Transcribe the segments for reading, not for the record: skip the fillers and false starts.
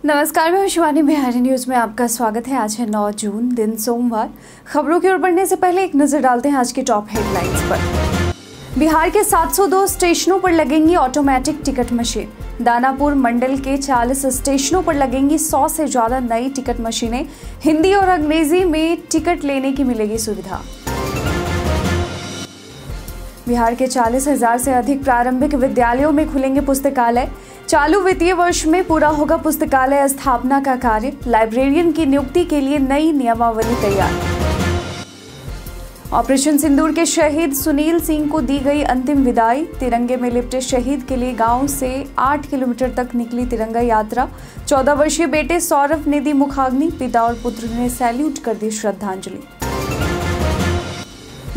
नमस्कार, मैं शिवानी बिहारी न्यूज में आपका स्वागत है। आज है 9 जून, दिन सोमवार। खबरों की ओर बढ़ने से पहले एक नजर डालते हैं आज के टॉप हेडलाइंस पर। बिहार के 702 स्टेशनों पर लगेंगी ऑटोमेटिक टिकट मशीन। दानापुर मंडल के 40 स्टेशनों पर लगेंगी 100 से ज्यादा नई टिकट मशीनें। हिंदी और अंग्रेजी में टिकट लेने की मिलेगी सुविधा। बिहार के 40,000 से अधिक प्रारंभिक विद्यालयों में खुलेंगे पुस्तकालय। चालू वित्तीय वर्ष में पूरा होगा पुस्तकालय स्थापना का कार्य। लाइब्रेरियन की नियुक्ति के लिए नई नियमावली तैयार। ऑपरेशन सिंदूर के शहीद सुनील सिंह को दी गई अंतिम विदाई। तिरंगे में लिपटे शहीद के लिए गांव से 8 किलोमीटर तक निकली तिरंगा यात्रा। 14 वर्षीय बेटे सौरभ ने दी मुखाग्नि। पिता और पुत्र ने सैल्यूट कर दी श्रद्धांजलि।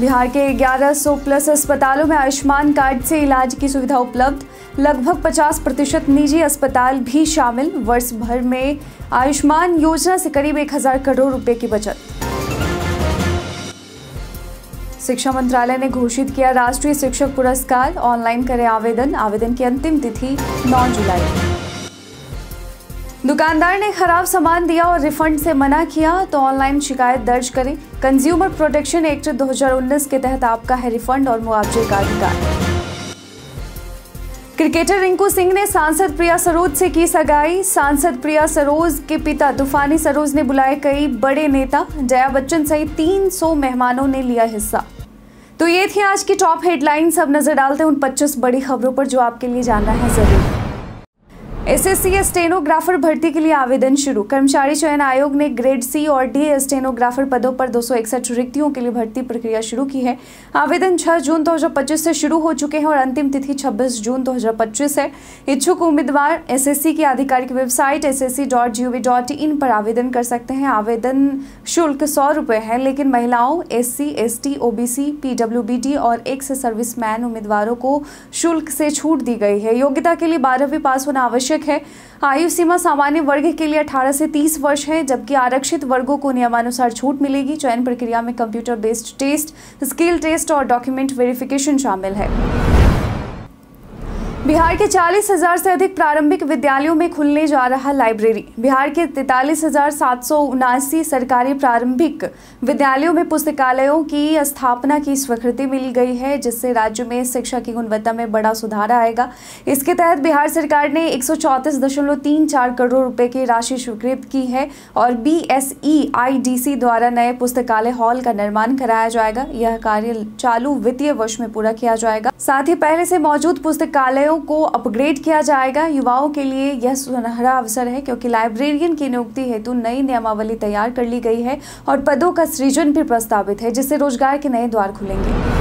बिहार के 1100 प्लस अस्पतालों में आयुष्मान कार्ड से इलाज की सुविधा उपलब्ध। लगभग 50% निजी अस्पताल भी शामिल। वर्ष भर में आयुष्मान योजना से करीब 1000 करोड़ रुपए की बचत। शिक्षा मंत्रालय ने घोषित किया राष्ट्रीय शिक्षक पुरस्कार। ऑनलाइन करें आवेदन। आवेदन की अंतिम तिथि 9 जुलाई। दुकानदार ने खराब सामान दिया और रिफंड से मना किया तो ऑनलाइन शिकायत दर्ज करें। कंज्यूमर प्रोटेक्शन एक्ट 2019 के तहत आपका है रिफंड और मुआवजे का अधिकार। क्रिकेटर रिंकू सिंह ने सांसद प्रिया सरोज से की सगाई। सांसद प्रिया सरोज के पिता तूफानी सरोज ने बुलाए कई बड़े नेता। जया बच्चन सहित 300 मेहमानों ने लिया हिस्सा। तो ये थी आज की टॉप हेडलाइंस। अब नजर डालते हैं उन 25 बड़ी खबरों पर जो आपके लिए जानना है जरूर। एसएससी स्टेनोग्राफर भर्ती के लिए आवेदन शुरू। कर्मचारी चयन आयोग ने ग्रेड सी और डी स्टेनोग्राफर पदों पर 261 रिक्तियों के लिए भर्ती प्रक्रिया शुरू की है। आवेदन 6 जून 2025 से शुरू हो चुके हैं और अंतिम तिथि 26 जून 2025 है। इच्छुक उम्मीदवार एसएससी की आधिकारिक वेबसाइट ssc.gov.in पर आवेदन कर सकते हैं। आवेदन शुल्क 100 रुपये है, लेकिन महिलाओं, SC, ST, OBC, PWBD और एक्स सर्विसमैन उम्मीदवारों को शुल्क से छूट दी गई है। योग्यता के लिए 12वीं पास होना आवश्यक है। आयु सीमा सामान्य वर्ग के लिए 18 से 30 वर्ष है, जबकि आरक्षित वर्गों को नियमानुसार छूट मिलेगी। चयन प्रक्रिया में computer based test, skill test और डॉक्यूमेंट वेरिफिकेशन शामिल है। बिहार के 40,000 से अधिक प्रारंभिक विद्यालयों में खुलने जा रहा लाइब्रेरी। बिहार के 43,779 सरकारी प्रारंभिक विद्यालयों में पुस्तकालयों की स्थापना की स्वीकृति मिल गई है, जिससे राज्य में शिक्षा की गुणवत्ता में बड़ा सुधार आएगा। इसके तहत बिहार सरकार ने 134.34 करोड़ रुपए की राशि स्वीकृत की है और BSEIDC द्वारा नए पुस्तकालय हॉल का निर्माण कराया जाएगा। यह कार्य चालू वित्तीय वर्ष में पूरा किया जाएगा। साथ ही पहले से मौजूद पुस्तकालयों को अपग्रेड किया जाएगा। युवाओं के लिए यह सुनहरा अवसर है, क्योंकि लाइब्रेरियन की नियुक्ति हेतु नई नियमावली तैयार कर ली गई है और पदों का सृजन भी प्रस्तावित है, जिससे रोजगार के नए द्वार खुलेंगे।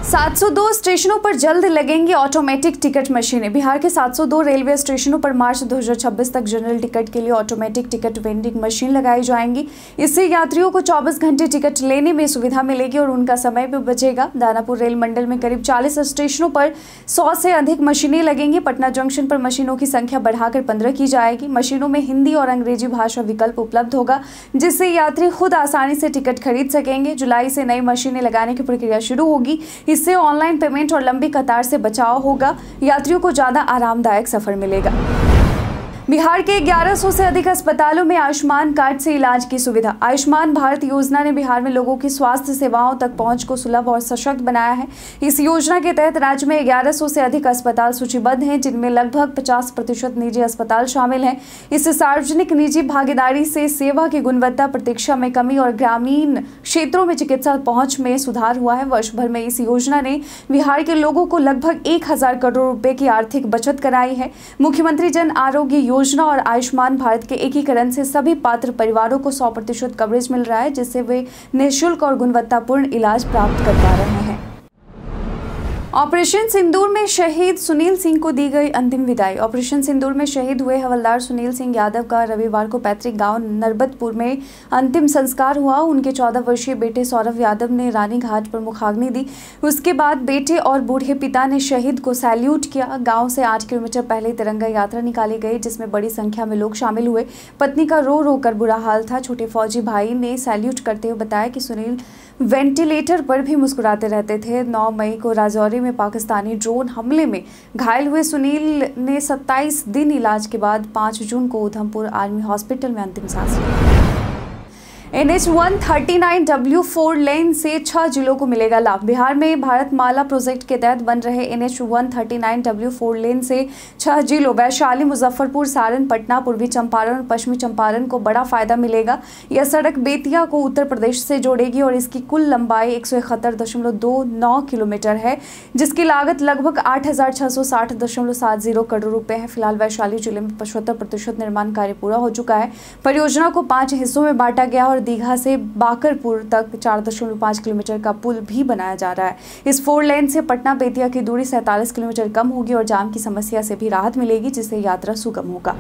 702 स्टेशनों पर जल्द लगेंगी ऑटोमेटिक टिकट मशीनें। बिहार के 702 रेलवे स्टेशनों पर मार्च 2026 तक जनरल टिकट के लिए ऑटोमेटिक टिकट वेंडिंग मशीन लगाई जाएंगी। इससे यात्रियों को 24 घंटे टिकट लेने में सुविधा मिलेगी और उनका समय भी बचेगा। दानापुर रेल मंडल में करीब 40 स्टेशनों पर 100 से अधिक मशीनें लगेंगी। पटना जंक्शन पर मशीनों की संख्या बढ़ाकर 15 की जाएगी। मशीनों में हिंदी और अंग्रेजी भाषा विकल्प उपलब्ध होगा, जिससे यात्री खुद आसानी से टिकट खरीद सकेंगे। जुलाई से नई मशीनें लगाने की प्रक्रिया शुरू होगी। इससे ऑनलाइन पेमेंट और लंबी कतार से बचाव होगा। यात्रियों को ज्यादा आरामदायक सफर मिलेगा। बिहार के 1100 से अधिक अस्पतालों में आयुष्मान कार्ड से इलाज की सुविधा। आयुष्मान भारत योजना ने बिहार में लोगों की स्वास्थ्य सेवाओं तक पहुंच को सुलभ और सशक्त बनाया है। इस योजना के तहत राज्य में 1100 से अधिक अस्पताल सूचीबद्ध हैं, जिनमें लगभग 50% निजी अस्पताल शामिल हैं। इससे सार्वजनिक निजी भागीदारी से सेवा की गुणवत्ता, प्रतीक्षा में कमी और ग्रामीण क्षेत्रों में चिकित्सा पहुंच में सुधार हुआ है। वर्ष भर में इस योजना ने बिहार के लोगों को लगभग 1000 करोड़ रुपए की आर्थिक बचत कराई है। मुख्यमंत्री जन आरोग्य योजना और आयुष्मान भारत के एकीकरण से सभी पात्र परिवारों को 100% कवरेज मिल रहा है, जिससे वे निःशुल्क और गुणवत्तापूर्ण इलाज प्राप्त कर पा रहे हैं। ऑपरेशन सिंदूर में शहीद सुनील सिंह को दी गई अंतिम विदाई। ऑपरेशन सिंदूर में शहीद हुए हवलदार सुनील सिंह यादव का रविवार को पैतृक गांव नरबतपुर में अंतिम संस्कार हुआ। उनके 14 वर्षीय बेटे सौरभ यादव ने रानी घाट पर मुखाग्नि दी। उसके बाद बेटे और बूढ़े पिता ने शहीद को सैल्यूट किया। गांव से 8 किलोमीटर पहले तिरंगा यात्रा निकाली गई, जिसमें बड़ी संख्या में लोग शामिल हुए। पत्नी का रो रो कर बुरा हाल था। छोटे फौजी भाई ने सैल्यूट करते हुए बताया कि सुनील वेंटिलेटर पर भी मुस्कुराते रहते थे। 9 मई को राजौरी में पाकिस्तानी ड्रोन हमले में घायल हुए सुनील ने 27 दिन इलाज के बाद 5 जून को उधमपुर आर्मी हॉस्पिटल में अंतिम सांस ली। NH-139W 4 लेन से 6 जिलों को मिलेगा लाभ। बिहार में भारतमाला प्रोजेक्ट के तहत बन रहे NH-139W 4 लेन से 6 जिलों वैशाली, मुजफ्फरपुर, सारण, पटना, पूर्वी चंपारण और पश्चिमी चंपारण को बड़ा फायदा मिलेगा। यह सड़क बेतिया को उत्तर प्रदेश से जोड़ेगी और इसकी कुल लंबाई 171.29 किलोमीटर है, जिसकी लागत लगभग 8,660.70 करोड़ रुपए है। फिलहाल वैशाली जिले में 75% निर्माण कार्य पूरा हो चुका है। परियोजना को 5 हिस्सों में बांटा गया और दीघा से बाकरपुर तक 4.5 किलोमीटर का पुल भी बनाया जा रहा है। इस 4 लेन से पटना बेतिया की दूरी 47 किलोमीटर कम होगी और जाम की समस्या से भी राहत मिलेगी, जिससे यात्रा सुगम होगा।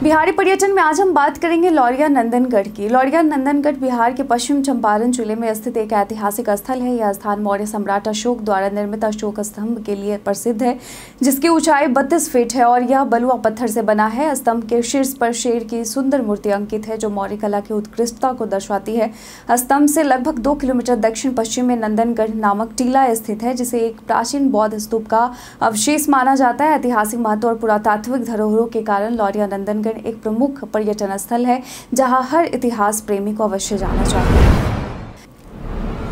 बिहारी पर्यटन में आज हम बात करेंगे लौरिया नंदनगढ़ की। लौरिया नंदनगढ़ बिहार के पश्चिम चंपारण जिले में स्थित एक ऐतिहासिक स्थल है। यह स्थान मौर्य सम्राट अशोक द्वारा निर्मित अशोक स्तंभ के लिए प्रसिद्ध है, जिसकी ऊंचाई 32 फीट है और यह बलुआ पत्थर से बना है। स्तंभ के शीर्ष पर शेर की सुंदर मूर्ति अंकित है, जो मौर्य कला की उत्कृष्टता को दर्शाती है। स्तंभ से लगभग 2 किलोमीटर दक्षिण पश्चिम में नंदनगढ़ नामक टीला स्थित है, जिसे एक प्राचीन बौद्ध स्तूप का अवशेष माना जाता है। ऐतिहासिक महत्व और पुरातात्विक धरोहरों के कारण लौरिया नंदनगढ़ एक प्रमुख पर्यटन स्थल है, जहां हर इतिहास प्रेमी को अवश्य जाना चाहिए।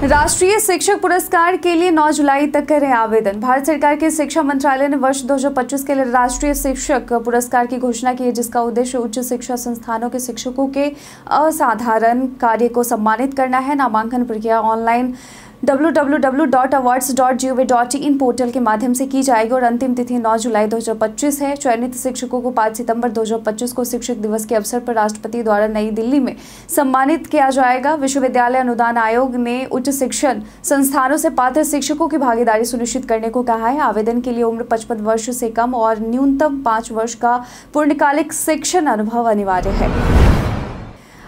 राष्ट्रीय शिक्षक पुरस्कार के लिए 9 जुलाई तक करें आवेदन। भारत सरकार के शिक्षा मंत्रालय ने वर्ष 2025 के लिए राष्ट्रीय शिक्षक पुरस्कार की घोषणा की है, जिसका उद्देश्य उच्च शिक्षा संस्थानों के शिक्षकों के असाधारण कार्य को सम्मानित करना है। नामांकन प्रक्रिया ऑनलाइन www.awards.gov.in पोर्टल के माध्यम से की जाएगी और अंतिम तिथि 9 जुलाई 2025 है। चयनित शिक्षकों को 5 सितंबर 2025 को शिक्षक दिवस के अवसर पर राष्ट्रपति द्वारा नई दिल्ली में सम्मानित किया जाएगा। विश्वविद्यालय अनुदान आयोग ने उच्च शिक्षण संस्थानों से पात्र शिक्षकों की भागीदारी सुनिश्चित करने को कहा है। आवेदन के लिए उम्र 55 वर्ष से कम और न्यूनतम 5 वर्ष का पूर्णकालिक शिक्षण अनुभव अनिवार्य है।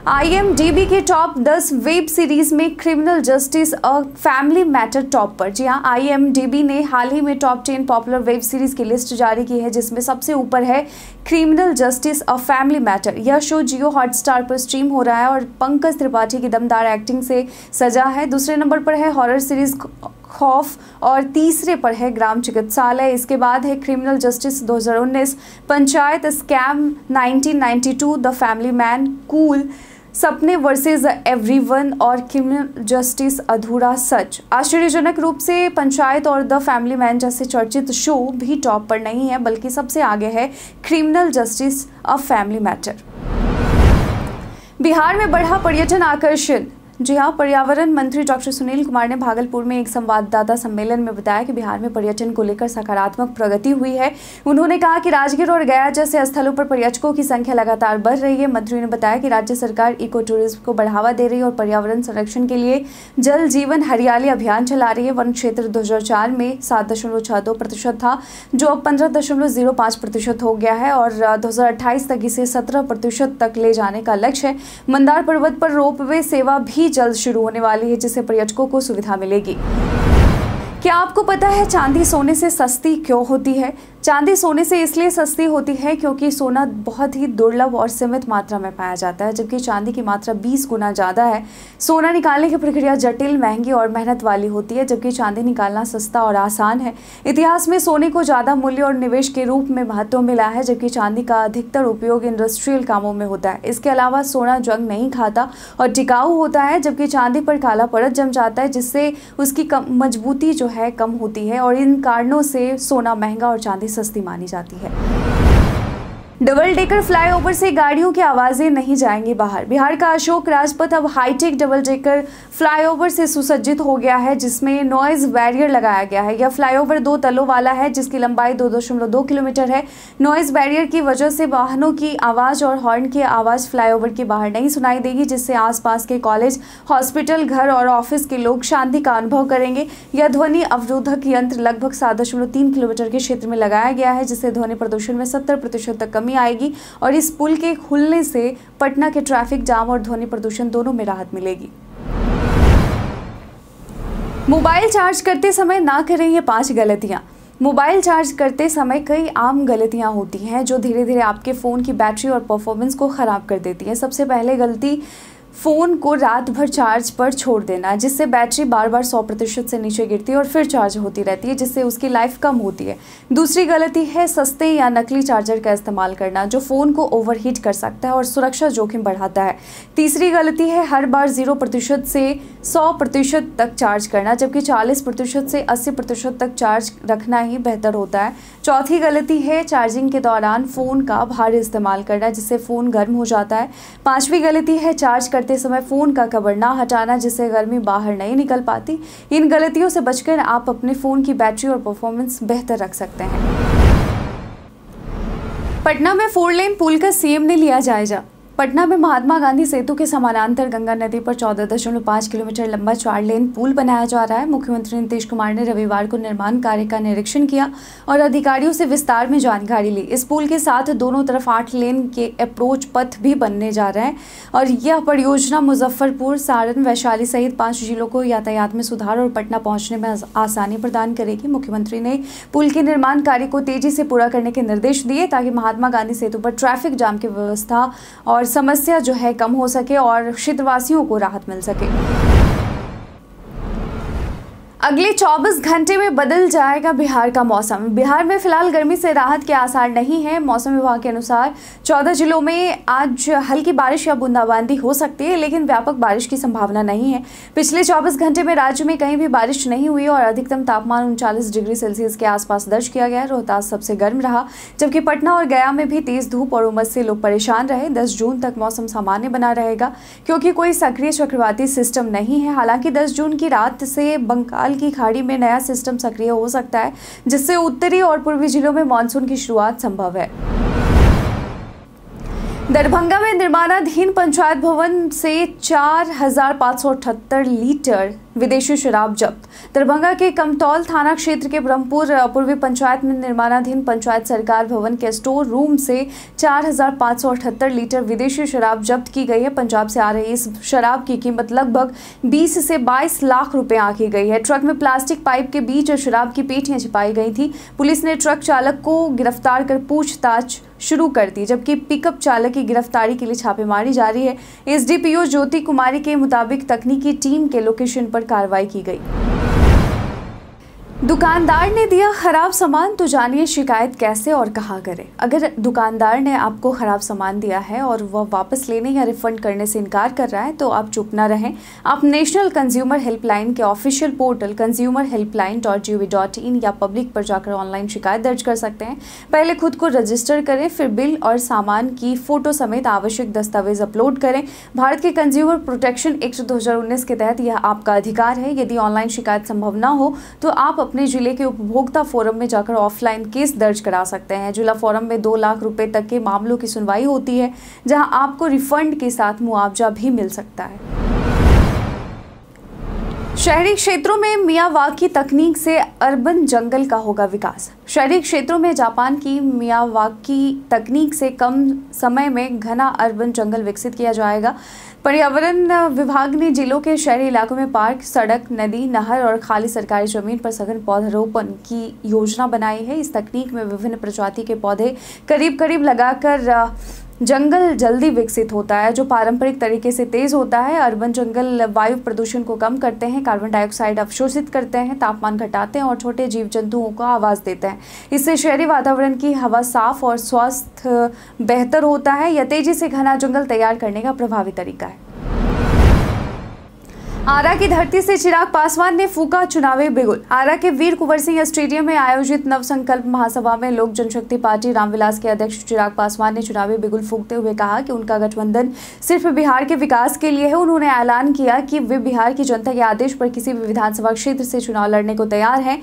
IMDb के टॉप 10 वेब सीरीज में criminal justice a family matter top पर। जी हाँ, IMDb ने हाल ही में टॉप 10 पॉपुलर वेब सीरीज की लिस्ट जारी की है, जिसमें सबसे ऊपर है criminal justice a family matter. यह शो जियो हॉटस्टार पर स्ट्रीम हो रहा है और पंकज त्रिपाठी की दमदार एक्टिंग से सजा है। दूसरे नंबर पर है हॉरर सीरीज खौफ और तीसरे पर है ग्राम चिकित्सालय। इसके बाद है criminal justice 2019, panchayat scam 1992, the family man, cool, सपने वर्सेस एवरीवन और क्रिमिनल जस्टिस अधूरा सच। आश्चर्यजनक रूप से पंचायत और द फैमिली मैन जैसे चर्चित शो भी टॉप पर नहीं है, बल्कि सबसे आगे है criminal justice a family matter. Bihar में बढ़ा पर्यटन आकर्षण। जी हाँ, पर्यावरण मंत्री डॉक्टर सुनील कुमार ने भागलपुर में एक संवाददाता सम्मेलन में बताया कि बिहार में पर्यटन को लेकर सकारात्मक प्रगति हुई है। उन्होंने कहा कि राजगीर और गया जैसे स्थलों पर पर्यटकों की संख्या लगातार बढ़ रही है। मंत्री ने बताया कि राज्य सरकार इको टूरिज्म को बढ़ावा दे रही है और पर्यावरण संरक्षण के लिए जल जीवन हरियाली अभियान चला रही है। वन क्षेत्र 2004 में 7.62% था, जो अब 15.05% हो गया है और 2028 तक इसे 17% तक ले जाने का लक्ष्य है। मंदार पर्वत पर रोपवे सेवा भी जल्द शुरू होने वाली है, जिससे पर्यटकों को सुविधा मिलेगी। क्या आपको पता है चांदी सोने से सस्ती क्यों होती है? चांदी सोने से इसलिए सस्ती होती है क्योंकि सोना बहुत ही दुर्लभ और सीमित मात्रा में पाया जाता है, जबकि चांदी की मात्रा 20 गुना ज़्यादा है। सोना निकालने की प्रक्रिया जटिल, महंगी और मेहनत वाली होती है, जबकि चांदी निकालना सस्ता और आसान है। इतिहास में सोने को ज़्यादा मूल्य और निवेश के रूप में महत्व मिला है, जबकि चांदी का अधिकतर उपयोग इंडस्ट्रियल कामों में होता है। इसके अलावा सोना जंग नहीं खाता और टिकाऊ होता है, जबकि चांदी पर काला परत जम जाता है, जिससे उसकी मजबूती जो है कम होती है और इन कारणों से सोना महंगा और चांदी सस्ती मानी जाती है। डबल डेकर फ्लाईओवर से गाड़ियों की आवाजें नहीं जाएंगी बाहर। बिहार का अशोक राजपथ अब हाईटेक डबल डेकर फ्लाईओवर से सुसज्जित हो गया है, जिसमें नॉइज बैरियर लगाया गया है। यह फ्लाईओवर 2 तलों वाला है, जिसकी लंबाई 2.2 किलोमीटर है। नॉइज बैरियर की वजह से वाहनों की आवाज़ और हॉर्न की आवाज़ फ्लाईओवर के बाहर नहीं सुनाई देगी, जिससे आसपास के कॉलेज, हॉस्पिटल, घर और ऑफिस के लोग शांति का अनुभव करेंगे। यह ध्वनि अवरोधक यंत्र लगभग 7.3 किलोमीटर के क्षेत्र में लगाया गया है, जिससे ध्वनि प्रदूषण में 70% तक कमी आएगी और इस पुल के खुलने से पटना के ट्रैफिक जाम और ध्वनि प्रदूषण दोनों में राहत मिलेगी। मोबाइल चार्ज करते समय ना करें ये 5 गलतियां। मोबाइल चार्ज करते समय कई आम गलतियां होती हैं जो धीरे धीरे आपके फ़ोन की बैटरी और परफॉर्मेंस को ख़राब कर देती हैं। सबसे पहले गलती फ़ोन को रात भर चार्ज पर छोड़ देना, जिससे बैटरी बार बार 100% से नीचे गिरती है और फिर चार्ज होती रहती है, जिससे उसकी लाइफ कम होती है। दूसरी गलती है सस्ते या नकली चार्जर का इस्तेमाल करना, जो फ़ोन को ओवरहीट कर सकता है और सुरक्षा जोखिम बढ़ाता है। तीसरी गलती है हर बार 0% से 100% तक चार्ज करना, जबकि 40% से 80% तक चार्ज रखना ही बेहतर होता है। चौथी गलती है चार्जिंग के दौरान फ़ोन का भारी इस्तेमाल करना, जिससे फ़ोन गर्म हो जाता है। पाँचवीं गलती है चार्ज करते समय फ़ोन का कवर ना हटाना, जिससे गर्मी बाहर नहीं निकल पाती। इन गलतियों से बचकर आप अपने फ़ोन की बैटरी और परफॉर्मेंस बेहतर रख सकते हैं। पटना में 4 लेन पुल का सीएम ने लिया जायजा। पटना में महात्मा गांधी सेतु के समानांतर गंगा नदी पर 14.5 किलोमीटर लंबा 4 लेन पुल बनाया जा रहा है। मुख्यमंत्री नीतीश कुमार ने रविवार को निर्माण कार्य का निरीक्षण किया और अधिकारियों से विस्तार में जानकारी ली। इस पुल के साथ दोनों तरफ 8 लेन के अप्रोच पथ भी बनने जा रहे हैं और यह परियोजना मुजफ्फरपुर, सारण, वैशाली सहित 5 जिलों को यातायात में सुधार और पटना पहुंचने में आसानी प्रदान करेगी। मुख्यमंत्री ने पुल के निर्माण कार्य को तेजी से पूरा करने के निर्देश दिए ताकि महात्मा गांधी सेतु पर ट्रैफिक जाम की व्यवस्था और समस्या जो है कम हो सके और क्षेत्रवासियों को राहत मिल सके। अगले 24 घंटे में बदल जाएगा बिहार का मौसम। बिहार में फिलहाल गर्मी से राहत के आसार नहीं है। मौसम विभाग के अनुसार 14 जिलों में आज हल्की बारिश या बूंदाबांदी हो सकती है, लेकिन व्यापक बारिश की संभावना नहीं है। पिछले 24 घंटे में राज्य में कहीं भी बारिश नहीं हुई और अधिकतम तापमान 39 डिग्री सेल्सियस के आसपास दर्ज किया गया। रोहतास सबसे गर्म रहा, जबकि पटना और गया में भी तेज धूप और उमस से लोग परेशान रहे। 10 जून तक मौसम सामान्य बना रहेगा क्योंकि कोई सक्रिय चक्रवाती सिस्टम नहीं है। हालांकि 10 जून की रात से बंगाल की खाड़ी में नया सिस्टम सक्रिय हो सकता है, जिससे उत्तरी और पूर्वी जिलों में मानसून की शुरुआत संभव है। दरभंगा में निर्माणाधीन पंचायत भवन से 4,578 लीटर विदेशी शराब जब्त। दरभंगा के कमतौल थाना क्षेत्र के ब्रह्मपुर पूर्वी पंचायत में निर्माणाधीन पंचायत सरकार भवन के स्टोर रूम से 4,578 लीटर विदेशी शराब जब्त की गई है। पंजाब से आ रही इस शराब की कीमत लगभग 20 से 22 लाख रुपए आंकी गई है। ट्रक में प्लास्टिक पाइप के बीच शराब की पेटियां छिपाई गई थी। पुलिस ने ट्रक चालक को गिरफ्तार कर पूछताछ शुरू कर दी, जबकि पिकअप चालक की गिरफ्तारी के लिए छापेमारी जारी है। एसडीपीओ ज्योति कुमारी के मुताबिक तकनीकी टीम के लोकेशन पर कार्रवाई की गई। दुकानदार ने दिया खराब सामान, तो जानिए शिकायत कैसे और कहाँ करें। अगर दुकानदार ने आपको खराब सामान दिया है और वह वापस लेने या रिफंड करने से इनकार कर रहा है तो आप चुप ना रहें। आप नेशनल कंज्यूमर हेल्पलाइन के ऑफिशियल पोर्टल consumerhelpline.gov.in या पब्लिक पर जाकर ऑनलाइन शिकायत दर्ज कर सकते हैं। पहले खुद को रजिस्टर करें, फिर बिल और सामान की फोटो समेत आवश्यक दस्तावेज अपलोड करें। भारत के कंज्यूमर प्रोटेक्शन एक्ट 2019 के तहत यह आपका अधिकार है। यदि ऑनलाइन शिकायत संभव न हो तो आप अपने जिले के उपभोक्ता फोरम में जाकर ऑफलाइन केस दर्ज करा सकते हैं। जिला फोरम में 2 लाख रुपए तक के मामलों की सुनवाई होती है, जहां आपको रिफंड के साथ मुआवजा भी मिल सकता है। शहरी क्षेत्रों में मियावाकी तकनीक से अर्बन जंगल का होगा विकास। शहरी क्षेत्रों में जापान की मियावाकी तकनीक से कम समय में घना अर्बन जंगल विकसित किया जाएगा। पर्यावरण विभाग ने जिलों के शहरी इलाकों में पार्क, सड़क, नदी, नहर और खाली सरकारी जमीन पर सघन पौधारोपण की योजना बनाई है। इस तकनीक में विभिन्न प्रजाति के पौधे करीब करीब लगाकर जंगल जल्दी विकसित होता है, जो पारंपरिक तरीके से तेज होता है। अर्बन जंगल वायु प्रदूषण को कम करते हैं, कार्बन डाइऑक्साइड अवशोषित करते हैं, तापमान घटाते हैं और छोटे जीव जंतुओं को आवाज देते हैं। इससे शहरी वातावरण की हवा साफ और स्वास्थ्य बेहतर होता है। यह तेजी से घना जंगल तैयार करने का प्रभावी तरीका है। आरा की धरती से चिराग पासवान ने फूका चुनावी बिगुल। आरा के वीर कुंवर सिंह स्टेडियम में आयोजित नवसंकल्प महासभा में लोक जनशक्ति पार्टी रामविलास के अध्यक्ष चिराग पासवान ने चुनावी बिगुल फूंकते हुए कहा कि उनका गठबंधन सिर्फ बिहार के विकास के लिए है। उन्होंने ऐलान किया कि वे बिहार की जनता के आदेश पर किसी भी विधानसभा क्षेत्र से चुनाव लड़ने को तैयार हैं।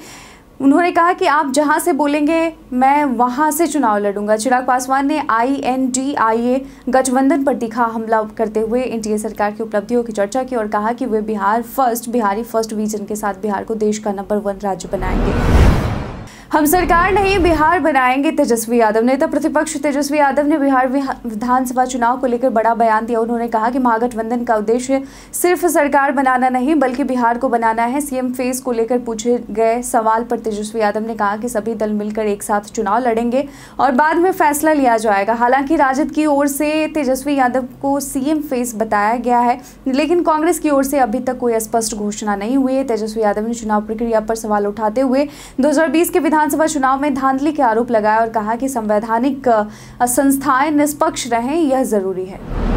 उन्होंने कहा कि आप जहां से बोलेंगे मैं वहां से चुनाव लड़ूंगा। चिराग पासवान ने INDIA गठबंधन पर तीखा हमला करते हुए एनडीए सरकार की उपलब्धियों की चर्चा की और कहा कि वे बिहारी फर्स्ट विजन के साथ बिहार को देश का नंबर 1 राज्य बनाएंगे। हम सरकार नहीं बिहार बनाएंगे, तेजस्वी यादव। नेता प्रतिपक्ष तेजस्वी यादव ने बिहार विधानसभा चुनाव को लेकर बड़ा बयान दिया। उन्होंने कहा कि महागठबंधन का उद्देश्य सिर्फ सरकार बनाना नहीं बल्कि बिहार को बनाना है। सीएम फेस को लेकर पूछे गए सवाल पर तेजस्वी यादव ने कहा कि सभी दल मिलकर एक साथ चुनाव लड़ेंगे और बाद में फैसला लिया जाएगा। हालांकि राजद की ओर से तेजस्वी यादव को सीएम फेस बताया गया है, लेकिन कांग्रेस की ओर से अभी तक कोई स्पष्ट घोषणा नहीं हुई है। तेजस्वी यादव ने चुनाव प्रक्रिया पर सवाल उठाते हुए 2020 के विधानसभा चुनाव में धांधली के आरोप लगाए और कहा कि संवैधानिक संस्थाएं निष्पक्ष रहें, यह जरूरी है।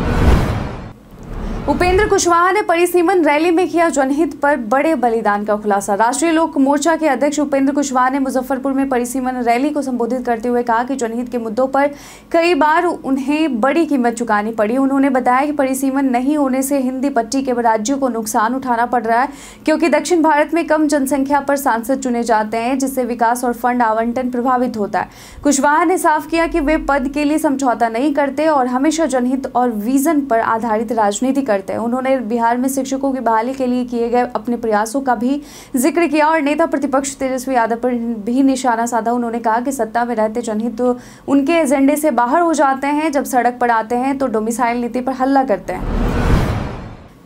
उपेंद्र कुशवाहा ने परिसीमन रैली में किया जनहित पर बड़े बलिदान का खुलासा। राष्ट्रीय लोक मोर्चा के अध्यक्ष उपेंद्र कुशवाहा ने मुजफ्फरपुर में परिसीमन रैली को संबोधित करते हुए कहा कि जनहित के मुद्दों पर कई बार उन्हें बड़ी कीमत चुकानी पड़ी। उन्होंने बताया कि परिसीमन नहीं होने से हिंदी पट्टी के राज्यों को नुकसान उठाना पड़ रहा है, क्योंकि दक्षिण भारत में कम जनसंख्या पर सांसद चुने जाते हैं, जिससे विकास और फंड आवंटन प्रभावित होता है। कुशवाहा ने साफ किया कि वे पद के लिए समझौता नहीं करते और हमेशा जनहित और विजन पर आधारित राजनीति करते हैं। उन्होंने बिहार में शिक्षकों की बहाली के लिए किए गए अपने प्रयासों का भी जिक्र किया और नेता प्रतिपक्ष तेजस्वी यादव पर भी निशाना साधा। उन्होंने कहा कि सत्ता में रहते जनहित उनके एजेंडे से बाहर हो जाते हैं, जब सड़क पर आते हैं तो डोमिसाइल नीति पर हल्ला करते हैं।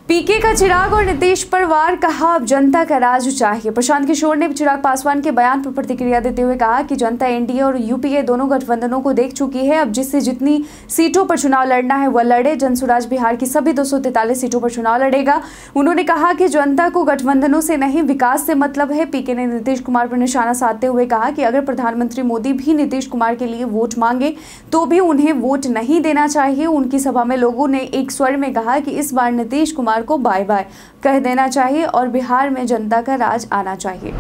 पीके का चिराग और नीतीश पर वार, कहा अब जनता का राज चाहिए। प्रशांत किशोर ने चिराग पासवान के बयान पर प्रतिक्रिया देते हुए कहा कि जनता एनडीए और यूपीए दोनों गठबंधनों को देख चुकी है। अब जिससे जितनी सीटों पर चुनाव लड़ना है वह लड़े। जनसुराज बिहार की सभी 243 सीटों पर चुनाव लड़ेगा। उन्होंने कहा कि जनता को गठबंधनों से नहीं विकास से मतलब है। पीके ने नीतीश कुमार पर निशाना साधते हुए कहा कि अगर प्रधानमंत्री मोदी भी नीतीश कुमार के लिए वोट मांगे तो भी उन्हें वोट नहीं देना चाहिए। उनकी सभा में लोगों ने एक स्वर में कहा कि इस बार नीतीश कुमार को बाय बाय कह देना चाहिए और बिहार में जनता का राज आना चाहिए।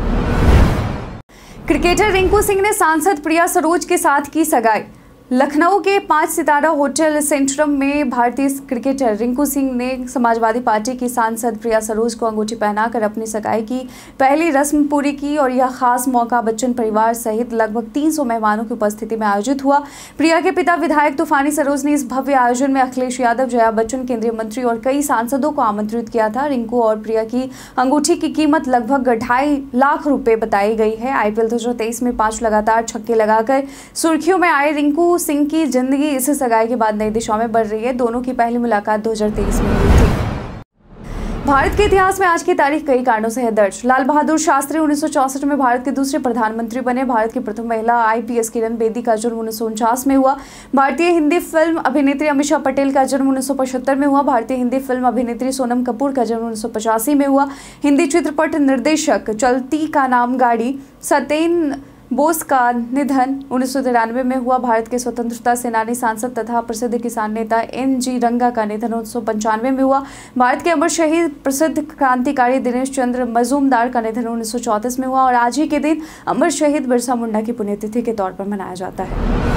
क्रिकेटर रिंकू सिंह ने सांसद प्रिया सरोज के साथ की सगाई। लखनऊ के 5 सितारा होटल सेंट्रम में भारतीय क्रिकेटर रिंकू सिंह ने समाजवादी पार्टी की सांसद प्रिया सरोज को अंगूठी पहनाकर अपनी सगाई की पहली रस्म पूरी की और यह खास मौका बच्चन परिवार सहित लगभग 300 मेहमानों की उपस्थिति में आयोजित हुआ। प्रिया के पिता विधायक तूफानी सरोज ने इस भव्य आयोजन में अखिलेश यादव, जया बच्चन, केंद्रीय मंत्री और कई सांसदों को आमंत्रित किया था। रिंकू और प्रिया की अंगूठी की कीमत लगभग 2.5 लाख रुपए बताई गई है। आईपीएल 2023 में 5 लगातार छक्के लगाकर सुर्खियों में आए रिंकू सिंह की जिंदगी इस सगाई के बाद नई दिशाओं में बढ़ रही है। दोनों की पहली मुलाकात 2023 में हुई थी। भारत के इतिहास में आज की तारीख कई कारणों से है दर्ज। लाल बहादुर शास्त्री 1964 में भारत के दूसरे प्रधानमंत्री बने। भारत की प्रथम महिला आईपीएस किरण बेदी का जन्म 1949 में हुआ। भारतीय हिंदी फिल्म अभिनेत्री अमीषा पटेल का जन्म 1975 में हुआ। भारतीय हिंदी फिल्म अभिनेत्री सोनम कपूर का जन्म 1985 में हुआ। हिंदी चित्रपट निर्देशक चलती का नाम गाड़ी सत्येन बोस का निधन 1993 में हुआ। भारत के स्वतंत्रता सेनानी, सांसद तथा प्रसिद्ध किसान नेता एन.जी. रंगा का निधन 1995 में हुआ। भारत के अमर शहीद प्रसिद्ध क्रांतिकारी दिनेश चंद्र मजूमदार का निधन 1934 में हुआ और आज ही के दिन अमर शहीद बिरसा मुंडा की पुण्यतिथि के तौर पर मनाया जाता है।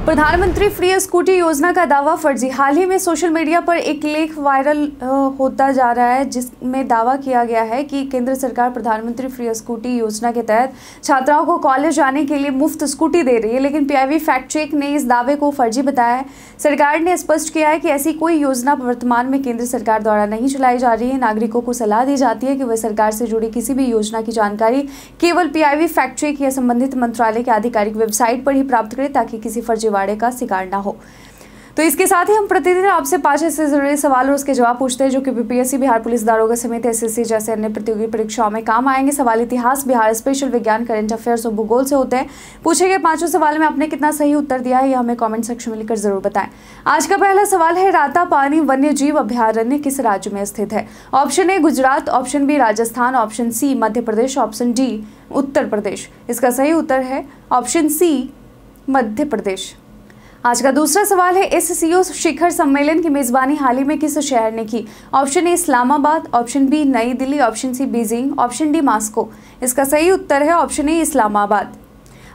प्रधानमंत्री फ्री स्कूटी योजना का दावा फर्जी। हाल ही में सोशल मीडिया पर एक लेख वायरल होता जा रहा है जिसमें दावा किया गया है कि केंद्र सरकार प्रधानमंत्री फ्री स्कूटी योजना के तहत छात्राओं को कॉलेज जाने के लिए मुफ्त स्कूटी दे रही है, लेकिन पीआईबी फैक्ट चेक ने इस दावे को फर्जी बताया है। सरकार ने स्पष्ट किया है कि ऐसी कोई योजना वर्तमान में केंद्र सरकार द्वारा नहीं चलाई जा रही है। नागरिकों को सलाह दी जाती है कि वे सरकार से जुड़ी किसी भी योजना की जानकारी केवल पीआईबी फैक्ट चेक या संबंधित मंत्रालय के आधिकारिक वेबसाइट पर ही प्राप्त करें ताकि किसी फर्जीवाड़े का शिकार ना हो। तो इसके साथ ही हम प्रतिदिन आपसे 5 ऐसे जरूरी सवाल और उसके जवाब पूछते हैं जो कि बीपीएससी, बिहार पुलिस दारोगा समेत एसएससी जैसे अन्य प्रतियोगी परीक्षाओं में काम आएंगे। सवाल इतिहास, बिहार स्पेशल, विज्ञान, करंट अफेयर्स और भूगोल से होते हैं। पूछे गए 5 सवालों में आपने कितना सही उत्तर दिया है यह हमें कमेंट सेक्शन में लिखकर जरूर बताएं। आज का पहला सवाल है, रातापानी वन्य जीव अभयारण्य किस राज्य में स्थित है? Option A Gujarat, option B Rajasthan, option C Madhya Pradesh, option D Uttar Pradesh. इसका सही उत्तर है ऑप्शन सी मध्य प्रदेश। आज का दूसरा सवाल है, एससीओ शिखर सम्मेलन की मेजबानी हाल ही में किस शहर ने की? Option A Islamabad, option B New Delhi, option C Beijing, option D Moscow. इसका सही उत्तर है ऑप्शन ए इस्लामाबाद।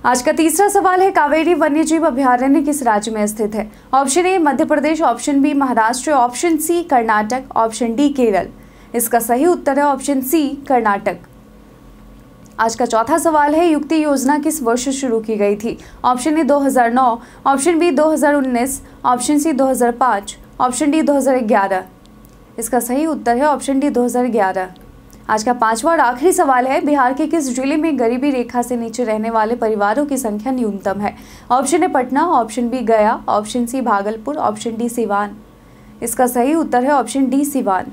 आज का तीसरा सवाल है, कावेरी वन्यजीव अभयारण्य किस राज्य में स्थित है? Option A Madhya Pradesh, option B Maharashtra, option C Karnataka, option D Kerala. इसका सही उत्तर है ऑप्शन सी कर्नाटक। आज का चौथा सवाल है, युक्ति योजना किस वर्ष शुरू की गई थी? Option A 2009, option B 2019, option C 2005, option D 2011। इसका सही उत्तर है ऑप्शन डी 2011। आज का 5वां और आखिरी सवाल है, बिहार के किस जिले में गरीबी रेखा से नीचे रहने वाले परिवारों की संख्या न्यूनतम है? Option A Patna, option B Gaya, option C Bhagalpur, option D Siwan. इसका सही उत्तर है ऑप्शन डी सिवान।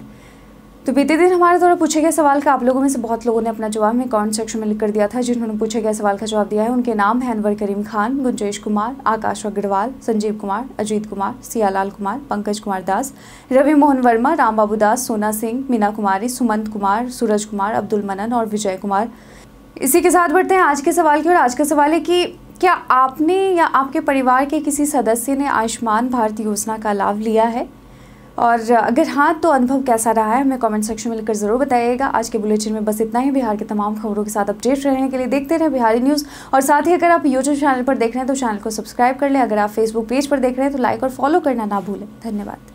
तो बीते दिन हमारे द्वारा पूछे गए सवाल का आप लोगों में से बहुत लोगों ने अपना जवाब में कमेंट सेक्शन में लिख कर दिया था। जिन्होंने पूछे गए सवाल का जवाब दिया है उनके नाम हैं अनवर करीम खान, गुंजेश कुमार, आकाश अग्रवाल, संजीव कुमार, अजीत कुमार, सियालाल कुमार, पंकज कुमार दास, रवि मोहन वर्मा, राम बाबू दास, सोना सिंह, मीना कुमारी, सुमंत कुमार, सूरज कुमार, अब्दुल मनन और विजय कुमार। इसी के साथ बढ़ते हैं आज के सवाल की ओर। आज का सवाल है कि क्या आपने या आपके परिवार के किसी सदस्य ने आयुष्मान भारत योजना का लाभ लिया है? और अगर हाँ तो अनुभव कैसा रहा है, हमें कमेंट सेक्शन में लिखकर ज़रूर बताइएगा। आज के बुलेटिन में बस इतना ही। बिहार के तमाम खबरों के साथ अपडेट रहने के लिए देखते रहे बिहारी न्यूज़। और साथ ही अगर आप यूट्यूब चैनल पर देख रहे हैं तो चैनल को सब्सक्राइब कर लें। अगर आप फेसबुक पेज पर देख रहे हैं तो लाइक और फॉलो करना ना भूलें। धन्यवाद।